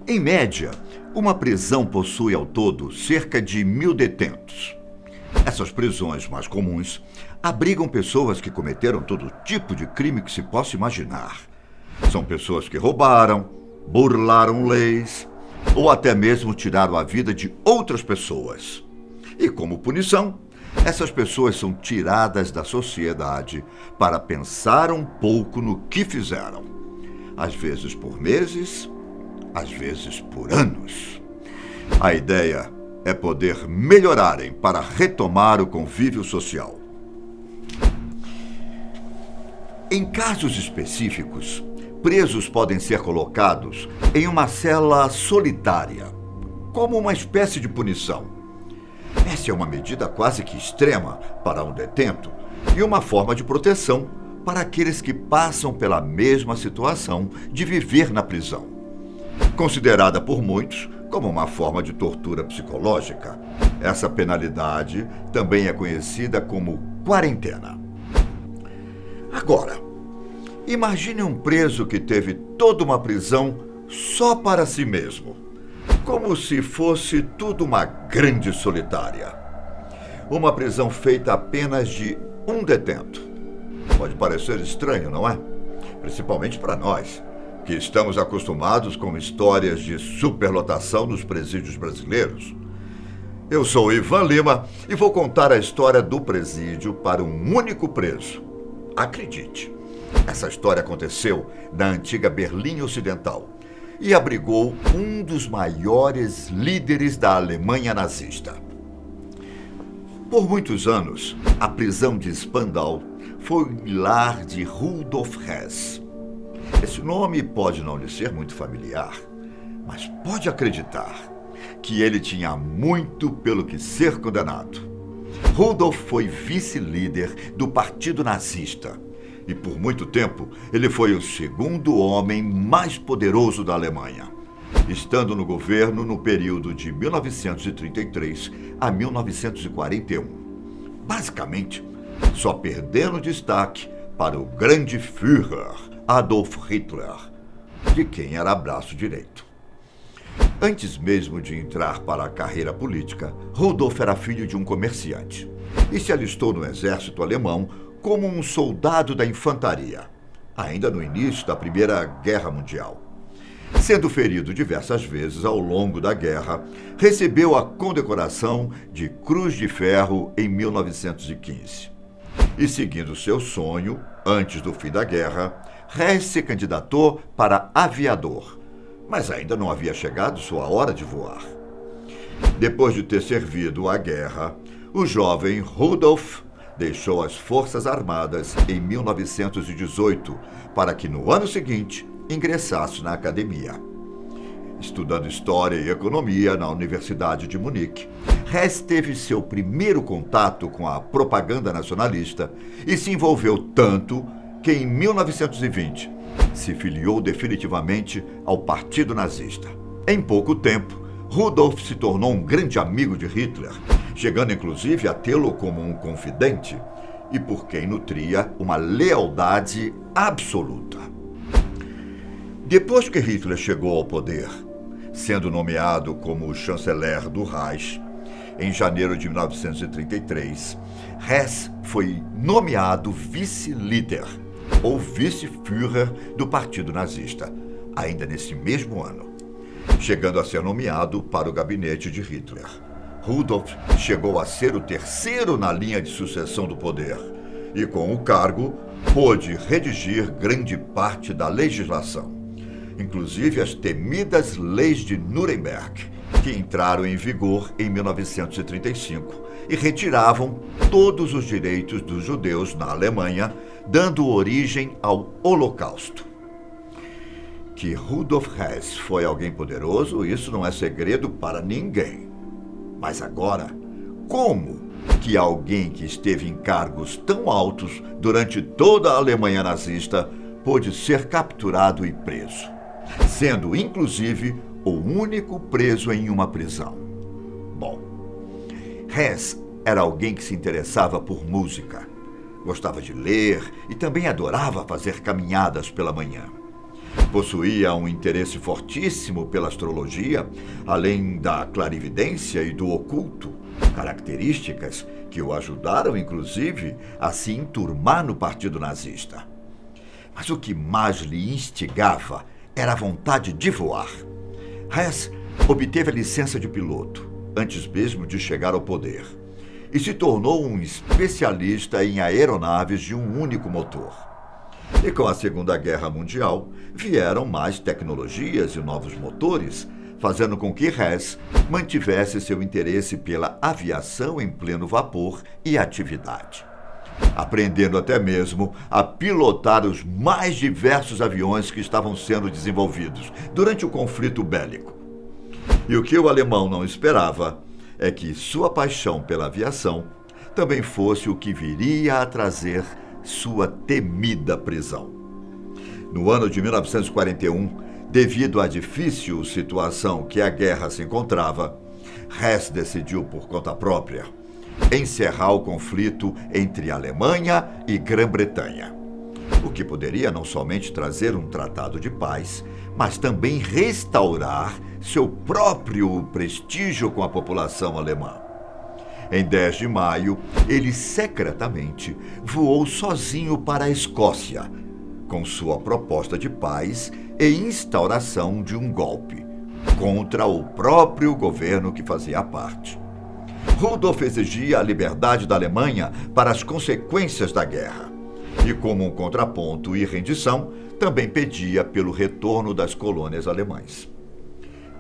Em média, uma prisão possui ao todo cerca de 1.000 detentos. Essas prisões mais comuns abrigam pessoas que cometeram todo tipo de crime que se possa imaginar. São pessoas que roubaram, burlaram leis ou até mesmo tiraram a vida de outras pessoas. E como punição, essas pessoas são tiradas da sociedade para pensar um pouco no que fizeram. Às vezes por meses, às vezes por anos. A ideia é poder melhorarem para retomar o convívio social. Em casos específicos, presos podem ser colocados em uma cela solitária, como uma espécie de punição. Essa é uma medida quase que extrema para um detento e uma forma de proteção para aqueles que passam pela mesma situação de viver na prisão. Considerada por muitos como uma forma de tortura psicológica, essa penalidade também é conhecida como quarentena. Agora, imagine um preso que teve toda uma prisão só para si mesmo, como se fosse tudo uma grande solitária. Uma prisão feita apenas de um detento. Pode parecer estranho, não é? Principalmente para nós, que estamos acostumados com histórias de superlotação nos presídios brasileiros. Eu sou Ivan Lima e vou contar a história do presídio para um único preso. Acredite, essa história aconteceu na antiga Berlim Ocidental e abrigou um dos maiores líderes da Alemanha nazista. Por muitos anos, a prisão de Spandau foi o lar de Rudolf Hess. Esse nome pode não lhe ser muito familiar, mas pode acreditar que ele tinha muito pelo que ser condenado. Rudolf foi vice-líder do Partido Nazista e, por muito tempo, ele foi o segundo homem mais poderoso da Alemanha, estando no governo no período de 1933 a 1941. Basicamente, só perdendo destaque para o grande Führer Adolf Hitler, de quem era braço direito. Antes mesmo de entrar para a carreira política, Rudolf era filho de um comerciante e se alistou no exército alemão como um soldado da infantaria, ainda no início da Primeira Guerra Mundial. Sendo ferido diversas vezes ao longo da guerra, recebeu a condecoração de Cruz de Ferro em 1915. E seguindo seu sonho, antes do fim da guerra, Hess se candidatou para aviador, mas ainda não havia chegado sua hora de voar. Depois de ter servido à guerra, o jovem Rudolf deixou as Forças Armadas em 1918 para que no ano seguinte ingressasse na academia. Estudando História e Economia na Universidade de Munique, Hess teve seu primeiro contato com a propaganda nacionalista e se envolveu tanto que em 1920 se filiou definitivamente ao Partido Nazista. Em pouco tempo, Rudolf se tornou um grande amigo de Hitler, chegando inclusive a tê-lo como um confidente e por quem nutria uma lealdade absoluta. Depois que Hitler chegou ao poder, sendo nomeado como chanceler do Reich, em janeiro de 1933, Hess foi nomeado vice-líder ou vice-Führer do Partido Nazista, ainda nesse mesmo ano, chegando a ser nomeado para o gabinete de Hitler. Rudolf chegou a ser o terceiro na linha de sucessão do poder e, com o cargo, pôde redigir grande parte da legislação, inclusive as temidas leis de Nuremberg, que entraram em vigor em 1935 e retiravam todos os direitos dos judeus na Alemanha, dando origem ao Holocausto. Que Rudolf Hess foi alguém poderoso, isso não é segredo para ninguém. Mas agora, como que alguém que esteve em cargos tão altos durante toda a Alemanha nazista pôde ser capturado e preso, sendo inclusive o único preso em uma prisão? Bom, Hess era alguém que se interessava por música, gostava de ler e também adorava fazer caminhadas pela manhã. Possuía um interesse fortíssimo pela astrologia, além da clarividência e do oculto, características que o ajudaram, inclusive, a se enturmar no Partido Nazista. Mas o que mais lhe instigava era a vontade de voar. Hess obteve a licença de piloto, antes mesmo de chegar ao poder, e se tornou um especialista em aeronaves de um único motor. E com a Segunda Guerra Mundial, vieram mais tecnologias e novos motores, fazendo com que Hess mantivesse seu interesse pela aviação em pleno vapor e atividade, aprendendo até mesmo a pilotar os mais diversos aviões que estavam sendo desenvolvidos durante o conflito bélico. E o que o alemão não esperava é que sua paixão pela aviação também fosse o que viria a trazer sua temida prisão. No ano de 1941, devido à difícil situação que a guerra se encontrava, Hess decidiu por conta própria encerrar o conflito entre Alemanha e Grã-Bretanha, o que poderia não somente trazer um tratado de paz, mas também restaurar seu próprio prestígio com a população alemã. Em 10 de maio, ele secretamente voou sozinho para a Escócia, com sua proposta de paz e instauração de um golpe contra o próprio governo que fazia parte. Rudolf exigia a liberdade da Alemanha para as consequências da guerra e, como um contraponto e rendição, também pedia pelo retorno das colônias alemãs.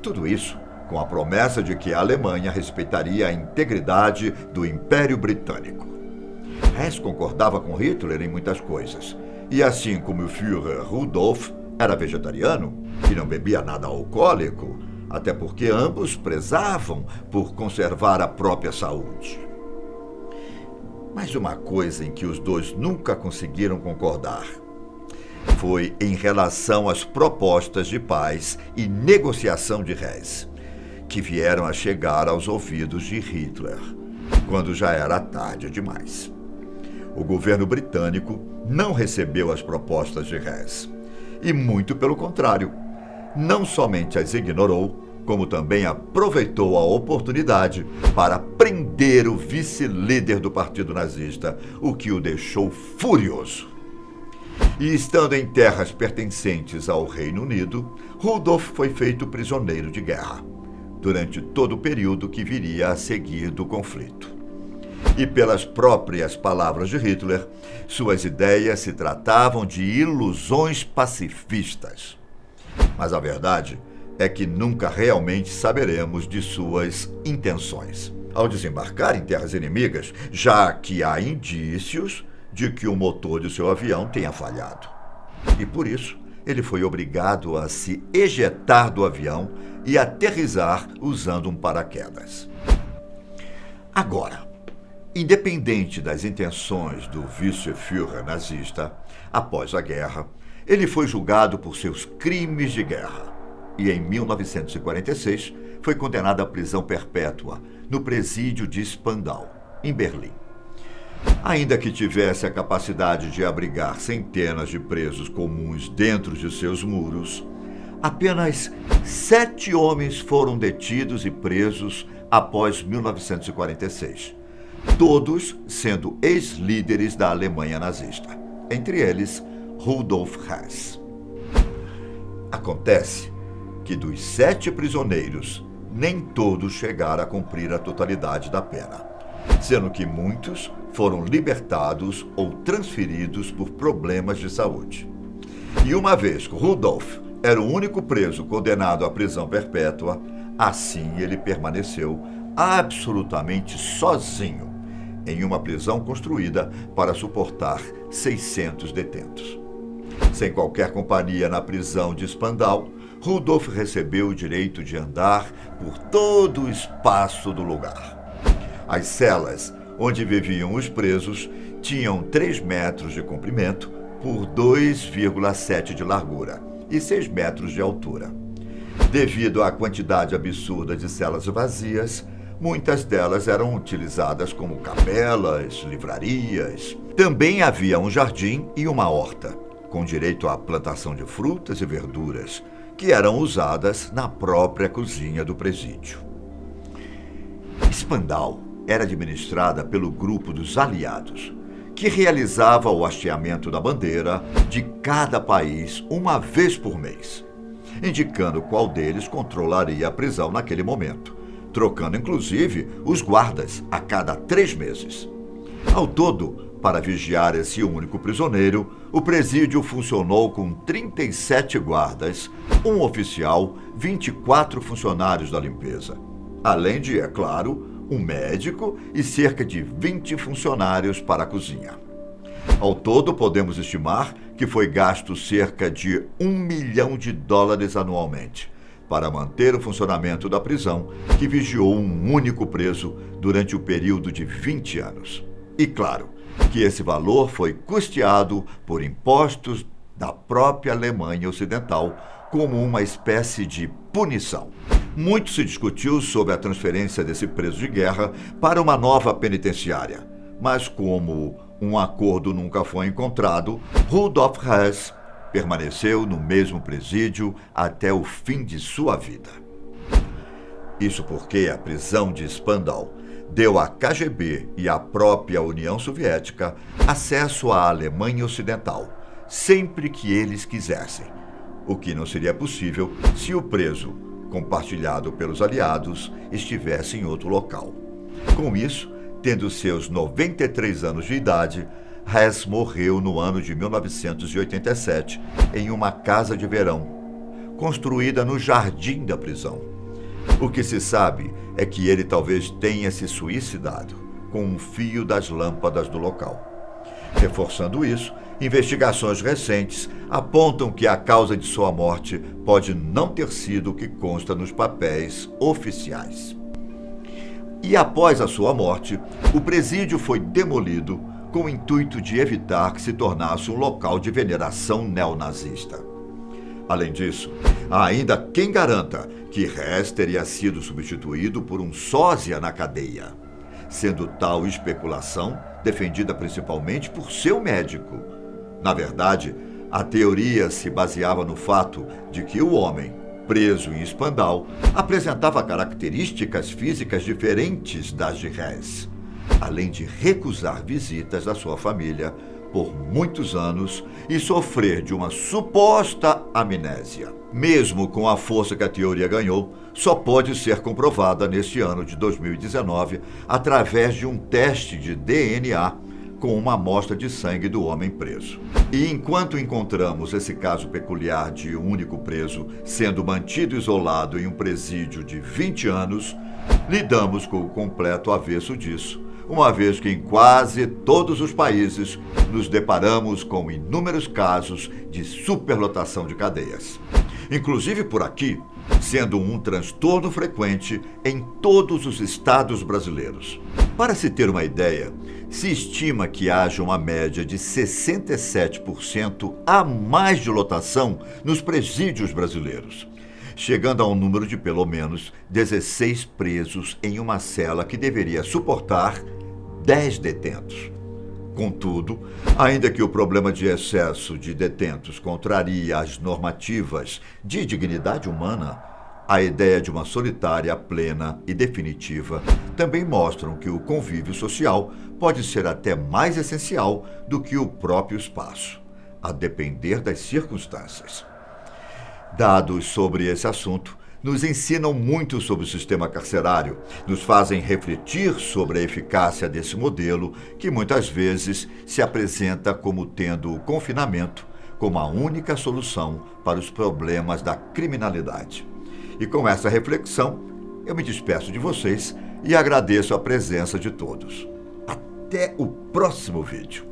Tudo isso com a promessa de que a Alemanha respeitaria a integridade do Império Britânico. Hess concordava com Hitler em muitas coisas, e assim como o Führer Rudolf era vegetariano e não bebia nada alcoólico, até porque ambos prezavam por conservar a própria saúde. Mas uma coisa em que os dois nunca conseguiram concordar foi em relação às propostas de paz e negociação de Hess, que vieram a chegar aos ouvidos de Hitler, quando já era tarde demais. O governo britânico não recebeu as propostas de Hess, e muito pelo contrário, não somente as ignorou, como também aproveitou a oportunidade para prender o vice-líder do Partido Nazista, o que o deixou furioso. E estando em terras pertencentes ao Reino Unido, Rudolf foi feito prisioneiro de guerra durante todo o período que viria a seguir do conflito. E pelas próprias palavras de Hitler, suas ideias se tratavam de ilusões pacifistas. Mas a verdade é que nunca realmente saberemos de suas intenções ao desembarcar em terras inimigas, já que há indícios de que o motor de seu avião tenha falhado. E por isso, ele foi obrigado a se ejetar do avião e aterrissar usando um paraquedas. Agora, independente das intenções do vice-führer nazista, após a guerra, ele foi julgado por seus crimes de guerra e, em 1946, foi condenado à prisão perpétua no presídio de Spandau, em Berlim. Ainda que tivesse a capacidade de abrigar centenas de presos comuns dentro de seus muros, apenas 7 homens foram detidos e presos após 1946, todos sendo ex-líderes da Alemanha nazista, entre eles Rudolf Hess. Acontece que dos 7 prisioneiros, nem todos chegaram a cumprir a totalidade da pena, sendo que muitos foram libertados ou transferidos por problemas de saúde. E uma vez que Rudolf era o único preso condenado à prisão perpétua, assim ele permaneceu absolutamente sozinho em uma prisão construída para suportar 600 detentos. Sem qualquer companhia na prisão de Spandau, Rudolf recebeu o direito de andar por todo o espaço do lugar. As celas onde viviam os presos tinham 3 metros de comprimento por 2,7 de largura e 6 metros de altura. Devido à quantidade absurda de celas vazias, muitas delas eram utilizadas como capelas, livrarias. Também havia um jardim e uma horta, com direito à plantação de frutas e verduras, que eram usadas na própria cozinha do presídio. Spandau era administrada pelo grupo dos aliados, que realizava o hasteamento da bandeira de cada país uma vez por mês, indicando qual deles controlaria a prisão naquele momento, trocando inclusive os guardas a cada 3 meses. Ao todo, para vigiar esse único prisioneiro, o presídio funcionou com 37 guardas, um oficial, 24 funcionários da limpeza, além de, é claro, um médico e cerca de 20 funcionários para a cozinha. Ao todo, podemos estimar que foi gasto cerca de $1 milhão anualmente para manter o funcionamento da prisão, que vigiou um único preso durante o período de 20 anos. E claro, que esse valor foi custeado por impostos da própria Alemanha Ocidental como uma espécie de punição. Muito se discutiu sobre a transferência desse preso de guerra para uma nova penitenciária, mas como um acordo nunca foi encontrado, Rudolf Hess permaneceu no mesmo presídio até o fim de sua vida. Isso porque a prisão de Spandau deu à KGB e à própria União Soviética acesso à Alemanha Ocidental, sempre que eles quisessem, o que não seria possível se o preso, compartilhado pelos aliados, estivesse em outro local. Com isso, tendo seus 93 anos de idade, Hess morreu no ano de 1987 em uma casa de verão, construída no jardim da prisão. O que se sabe é que ele talvez tenha se suicidado com um fio das lâmpadas do local. Reforçando isso, investigações recentes apontam que a causa de sua morte pode não ter sido o que consta nos papéis oficiais. E após a sua morte, o presídio foi demolido com o intuito de evitar que se tornasse um local de veneração neonazista. Além disso, há ainda quem garanta que Hess teria sido substituído por um sósia na cadeia, sendo tal especulação defendida principalmente por seu médico. Na verdade, a teoria se baseava no fato de que o homem, preso em Spandau, apresentava características físicas diferentes das de Hess, além de recusar visitas da sua família por muitos anos e sofrer de uma suposta amnésia. Mesmo com a força que a teoria ganhou, só pode ser comprovada neste ano de 2019 através de um teste de DNA com uma amostra de sangue do homem preso. E enquanto encontramos esse caso peculiar de um único preso sendo mantido isolado em um presídio de 20 anos, lidamos com o completo avesso disso, uma vez que em quase todos os países nos deparamos com inúmeros casos de superlotação de cadeias. Inclusive por aqui, sendo um transtorno frequente em todos os estados brasileiros. Para se ter uma ideia, se estima que haja uma média de 67% a mais de lotação nos presídios brasileiros, chegando a um número de pelo menos 16 presos em uma cela que deveria suportar 10 detentos. Contudo, ainda que o problema de excesso de detentos contrarie as normativas de dignidade humana, a ideia de uma solitária plena e definitiva também mostram que o convívio social pode ser até mais essencial do que o próprio espaço, a depender das circunstâncias. Dados sobre esse assunto nos ensinam muito sobre o sistema carcerário, nos fazem refletir sobre a eficácia desse modelo que muitas vezes se apresenta como tendo o confinamento como a única solução para os problemas da criminalidade. E com essa reflexão, eu me despeço de vocês e agradeço a presença de todos. Até o próximo vídeo.